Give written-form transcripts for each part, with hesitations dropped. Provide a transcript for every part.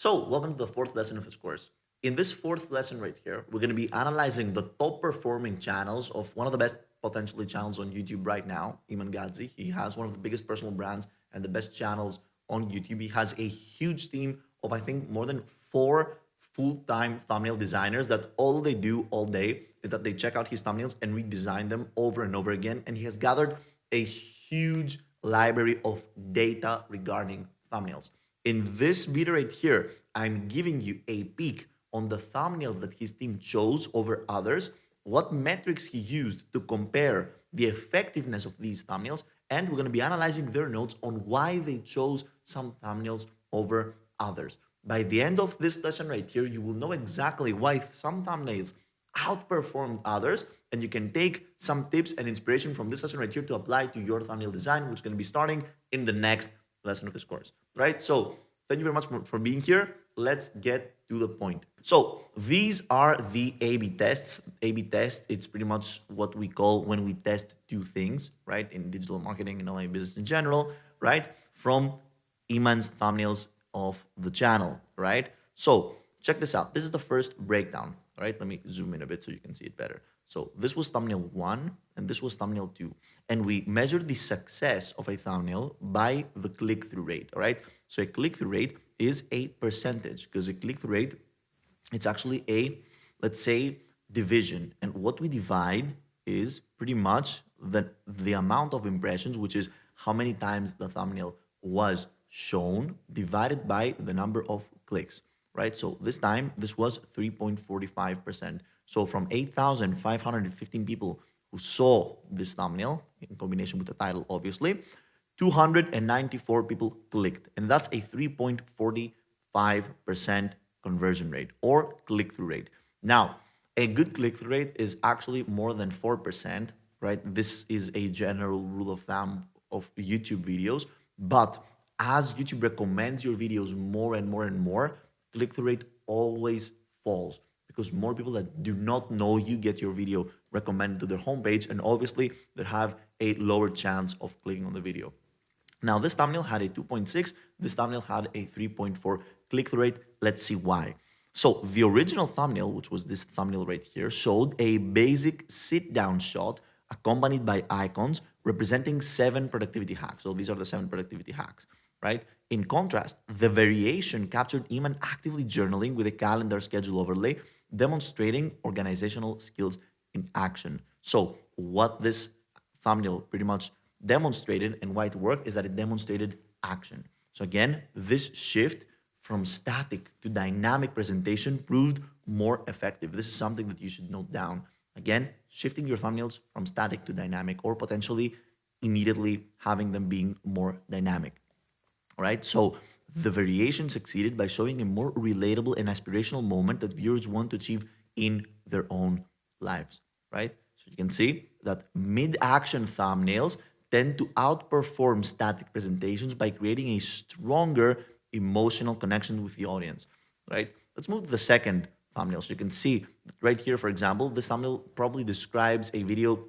So, welcome to the fourth lesson of this course. In this fourth lesson right here, we're going to be analyzing the top performing channels of one of the best potentially channels on YouTube right now, Iman Gadzi. He has one of the biggest personal brands and the best channels on YouTube. He has a huge team of, I think, more than four full-time thumbnail designers that all they do all day is that they check out his thumbnails and redesign them over and over again. And he has gathered a huge library of data regarding thumbnails. In this video right here, I'm giving you a peek on the thumbnails that his team chose over others, what metrics he used to compare the effectiveness of these thumbnails, and we're going to be analyzing their notes on why they chose some thumbnails over others. By the end of this lesson right here, you will know exactly why some thumbnails outperformed others, and you can take some tips and inspiration from this lesson right here to apply to your thumbnail design, which is going to be starting in the next lesson of this course, right? So thank you very much for being here. Let's get to the point. So these are the A/B tests. A/B test, it's pretty much what we call when we test two things, right? In digital marketing and online business in general, right? From Iman's thumbnails of the channel, right? So check this out. This is the first breakdown, right? Let me zoom in a bit so you can see it better. So this was thumbnail 1 and this was thumbnail 2. And we measured the success of a thumbnail by the click-through rate, all right? So a click-through rate is a percentage because a click-through rate, it's actually a, let's say, division. And what we divide is pretty much the amount of impressions, which is how many times the thumbnail was shown, divided by the number of clicks, right? So this time, this was 3.45%. So from 8,515 people who saw this thumbnail, in combination with the title, obviously, 294 people clicked. And that's a 3.45% conversion rate or click-through rate. Now, a good click-through rate is actually more than 4%, right? This is a general rule of thumb of YouTube videos. But as YouTube recommends your videos more and more and more, click-through rate always falls because more people that do not know you get your video recommended to their homepage, and obviously they have a lower chance of clicking on the video. Now, this thumbnail had a 2.6, this thumbnail had a 3.4 click-through rate. Let's see why. So the original thumbnail, which was this thumbnail right here, showed a basic sit-down shot accompanied by icons representing 7 productivity hacks. So these are the 7 productivity hacks, right? In contrast, the variation captured Iman actively journaling with a calendar schedule overlay, demonstrating organizational skills in action. So what this thumbnail pretty much demonstrated and why it worked is that it demonstrated action. So again, this shift from static to dynamic presentation proved more effective. This is something that you should note down. Again, shifting your thumbnails from static to dynamic or potentially immediately having them being more dynamic. All right, so the variation succeeded by showing a more relatable and aspirational moment that viewers want to achieve in their own lives, right? So you can see that mid-action thumbnails tend to outperform static presentations by creating a stronger emotional connection with the audience, right? Let's move to the second thumbnail. So you can see right here, for example, this thumbnail probably describes a video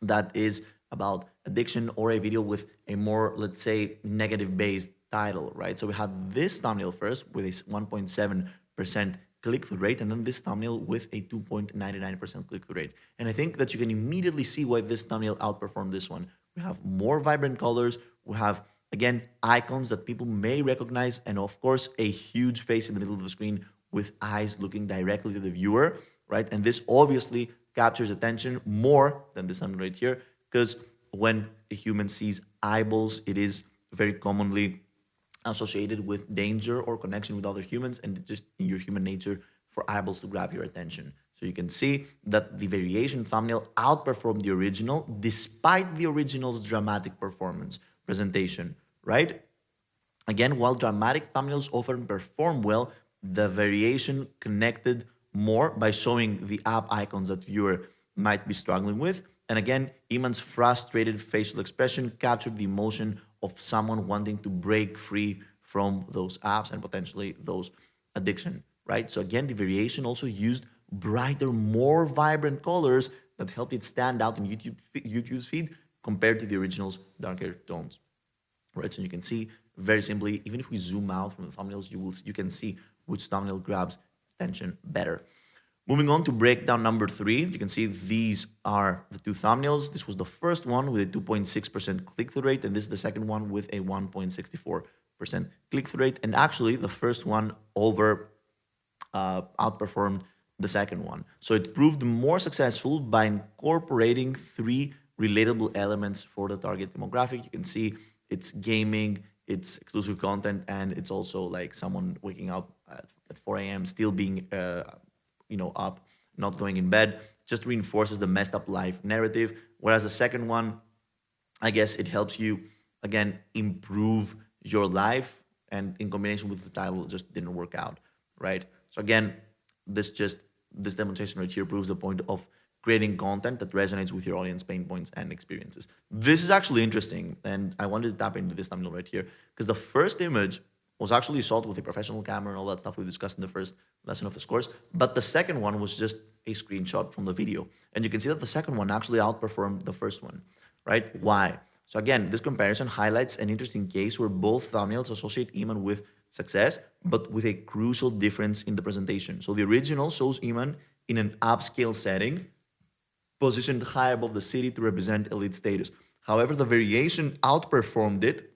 that is about addiction or a video with a more, let's say, negative based title, right? So we had this thumbnail first with a 1.7% click-through rate, and then this thumbnail with a 2.99% click-through rate. And I think that you can immediately see why this thumbnail outperformed this one. We have more vibrant colors. We have, again, icons that people may recognize, and of course, a huge face in the middle of the screen with eyes looking directly to the viewer, right? And this obviously captures attention more than this thumbnail right here, because when a human sees eyeballs, it is very commonly associated with danger or connection with other humans, and just in your human nature for eyeballs to grab your attention. So you can see that the variation thumbnail outperformed the original despite the original's dramatic performance presentation, right? Again, while dramatic thumbnails often perform well, the variation connected more by showing the app icons that viewer might be struggling with. And again, Iman's frustrated facial expression captured the emotion of someone wanting to break free from those apps and potentially those addiction, right? So again, the variation also used brighter, more vibrant colors that helped it stand out in YouTube's feed compared to the original's darker tones, right? So you can see very simply, even if we zoom out from the thumbnails, you can see which thumbnail grabs attention better. Moving on to breakdown number 3, you can see these are the two thumbnails. This was the first one with a 2.6% click-through rate, and this is the second one with a 1.64% click-through rate. And actually, the first one outperformed the second one. So it proved more successful by incorporating 3 relatable elements for the target demographic. You can see it's gaming, it's exclusive content, and it's also like someone waking up at 4 a.m. still being up, not going in bed. Just reinforces the messed up life narrative. Whereas the second one, I guess it helps you again improve your life, and in combination with the title, it just didn't work out, right? So again, this demonstration right here proves the point of creating content that resonates with your audience pain points and experiences. This is actually interesting, and I wanted to tap into this thumbnail right here because the first image was actually shot with a professional camera and all that stuff we discussed in the first lesson of this course, but the second one was just a screenshot from the video. And you can see that the second one actually outperformed the first one, right? Why? So again, this comparison highlights an interesting case where both thumbnails associate Iman with success, but with a crucial difference in the presentation. So the original shows Iman in an upscale setting, positioned high above the city to represent elite status. However, the variation outperformed it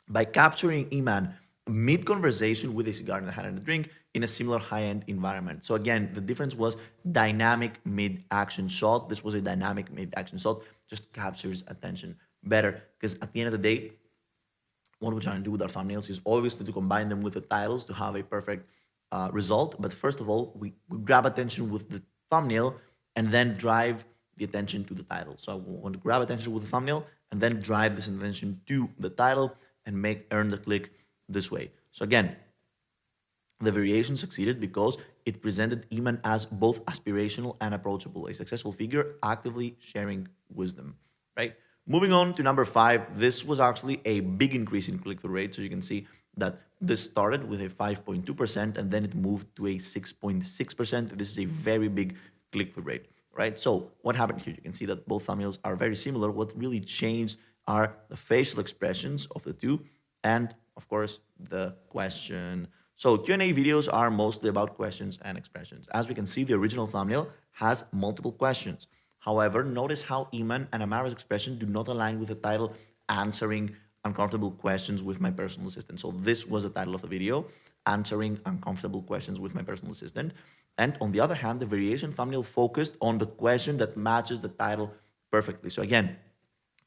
by capturing Iman mid-conversation with a cigar in the hand and a drink in a similar high-end environment. So again, the difference was dynamic mid-action shot. This was a dynamic mid-action shot, just captures attention better, because at the end of the day, what we're trying to do with our thumbnails is obviously to combine them with the titles to have a perfect result. But first of all, we grab attention with the thumbnail and then drive the attention to the title. So I want to grab attention with the thumbnail and then drive this attention to the title and earn the click this way. So again, the variation succeeded because it presented Iman as both aspirational and approachable, a successful figure actively sharing wisdom, right? Moving on to number 5, this was actually a big increase in click-through rate. So you can see that this started with a 5.2% and then it moved to a 6.6%. This is a very big click-through rate, right? So what happened here? You can see that both thumbnails are very similar. What really changed are the facial expressions of the two and, of course, the question. So Q&A videos are mostly about questions and expressions. As we can see, the original thumbnail has multiple questions. However, notice how Iman and Amara's expression do not align with the title, answering uncomfortable questions with my personal assistant. So this was the title of the video, answering uncomfortable questions with my personal assistant. And on the other hand, the variation thumbnail focused on the question that matches the title perfectly. So again,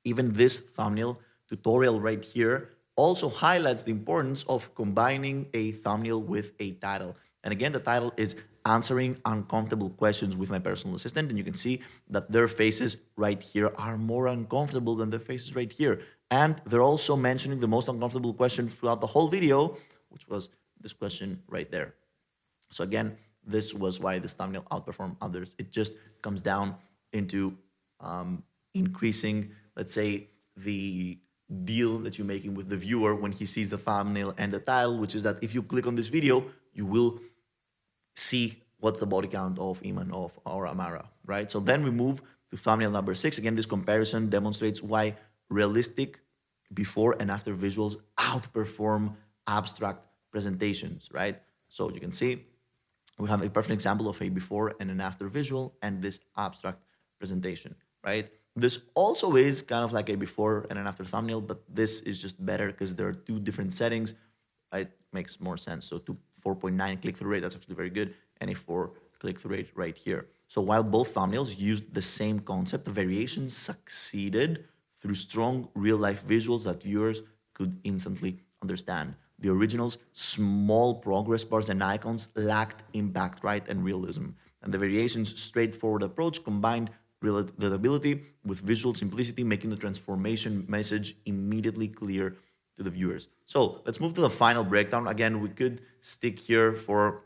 even this thumbnail tutorial right here also highlights the importance of combining a thumbnail with a title. And again, the title is answering uncomfortable questions with my personal assistant. And you can see that their faces right here are more uncomfortable than the faces right here. And they're also mentioning the most uncomfortable question throughout the whole video, which was this question right there. So again, this was why this thumbnail outperformed others. It just comes down into increasing, let's say, the deal that you're making with the viewer when he sees the thumbnail and the title, which is that if you click on this video, you will see what's the body count of Iman or Amara, right? So then we move to thumbnail number 6. Again, this comparison demonstrates why realistic before and after visuals outperform abstract presentations, right? So you can see we have a perfect example of a before and an after visual and this abstract presentation, right? This also is kind of like a before and an after thumbnail, but this is just better because there are two different settings. It makes more sense. So 4.9 click-through rate, that's actually very good, and a 4 click-through rate right here. So while both thumbnails used the same concept, the variations succeeded through strong real-life visuals that viewers could instantly understand. The original's small progress bars and icons lacked impact, right, and realism. And the variations' straightforward approach combined relatability with visual simplicity, making the transformation message immediately clear to the viewers. So let's move to the final breakdown. Again, we could stick here for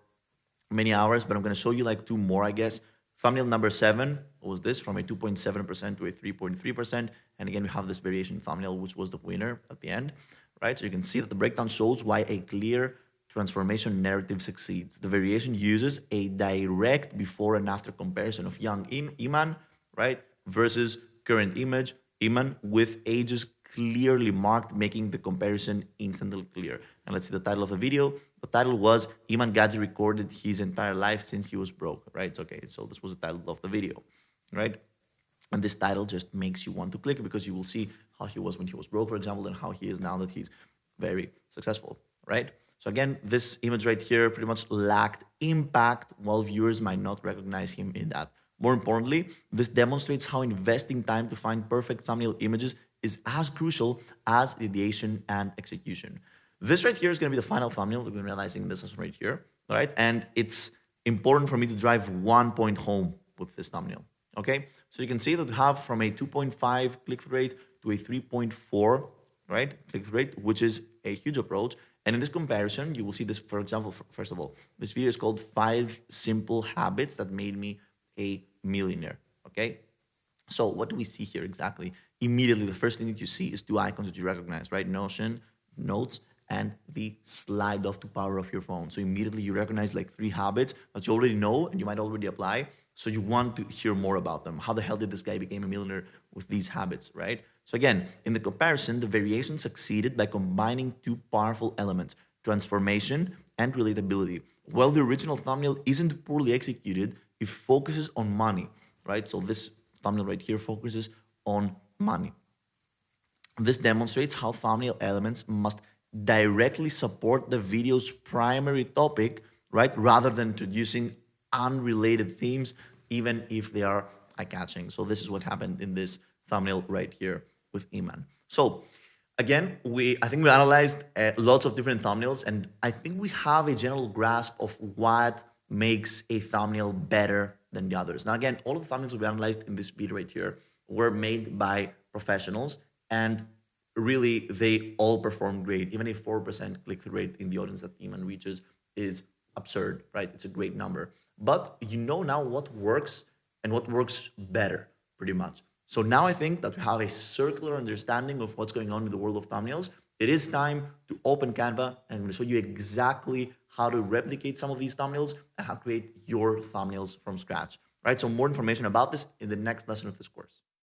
many hours, but I'm going to show you like 2 more, I guess. Thumbnail number 7 was this, from a 2.7% to a 3.3%. And again, we have this variation thumbnail, which was the winner at the end, right? So you can see that the breakdown shows why a clear transformation narrative succeeds. The variation uses a direct before and after comparison of young Iman, right, versus current image Iman with ages clearly marked, making the comparison instantly clear. And let's see the title of the video. The title was Iman Gadzi recorded his entire life since he was broke, right? It's okay. So this was the title of the video, right? And this title just makes you want to click because you will see how he was when he was broke, for example, and how he is now that he's very successful, right? So again, this image right here pretty much lacked impact, while viewers might not recognize him in that. More importantly, this demonstrates how investing time to find perfect thumbnail images is as crucial as ideation and execution. This right here is going to be the final thumbnail. We're going to be analyzing this as right here, right? And it's important for me to drive 1 point home with this thumbnail, okay? So you can see that we have from a 2.5 click-through rate to a 3.4, right, click-through rate, which is a huge approach. And in this comparison, you will see this, for example, first of all, this video is called 5 Simple Habits That Made Me a Millionaire, okay? So what do we see here exactly? Immediately, the first thing that you see is 2 icons that you recognize, right? Notion, Notes, and the slide off to power off your phone. So immediately you recognize like 3 habits that you already know and you might already apply. So you want to hear more about them. How the hell did this guy become a millionaire with these habits, right? So again, in the comparison, the variation succeeded by combining 2 powerful elements, transformation and relatability. While the original thumbnail isn't poorly executed, it focuses on money, right? So this thumbnail right here focuses on money. This demonstrates how thumbnail elements must directly support the video's primary topic, right? Rather than introducing unrelated themes, even if they are eye-catching. So this is what happened in this thumbnail right here with Iman. So again, I think we analyzed lots of different thumbnails, and I think we have a general grasp of what makes a thumbnail better than the others. Now again, all of the thumbnails we analyzed in this video right here were made by professionals, and really they all performed great. Even a 4% click-through rate in the audience that Iman reaches is absurd, right? It's a great number. But you know now what works and what works better, pretty much. So now I think that we have a circular understanding of what's going on in the world of thumbnails. It is time to open Canva, and I'm going to show you exactly how to replicate some of these thumbnails and how to create your thumbnails from scratch, right? So more information about this in the next lesson of this course.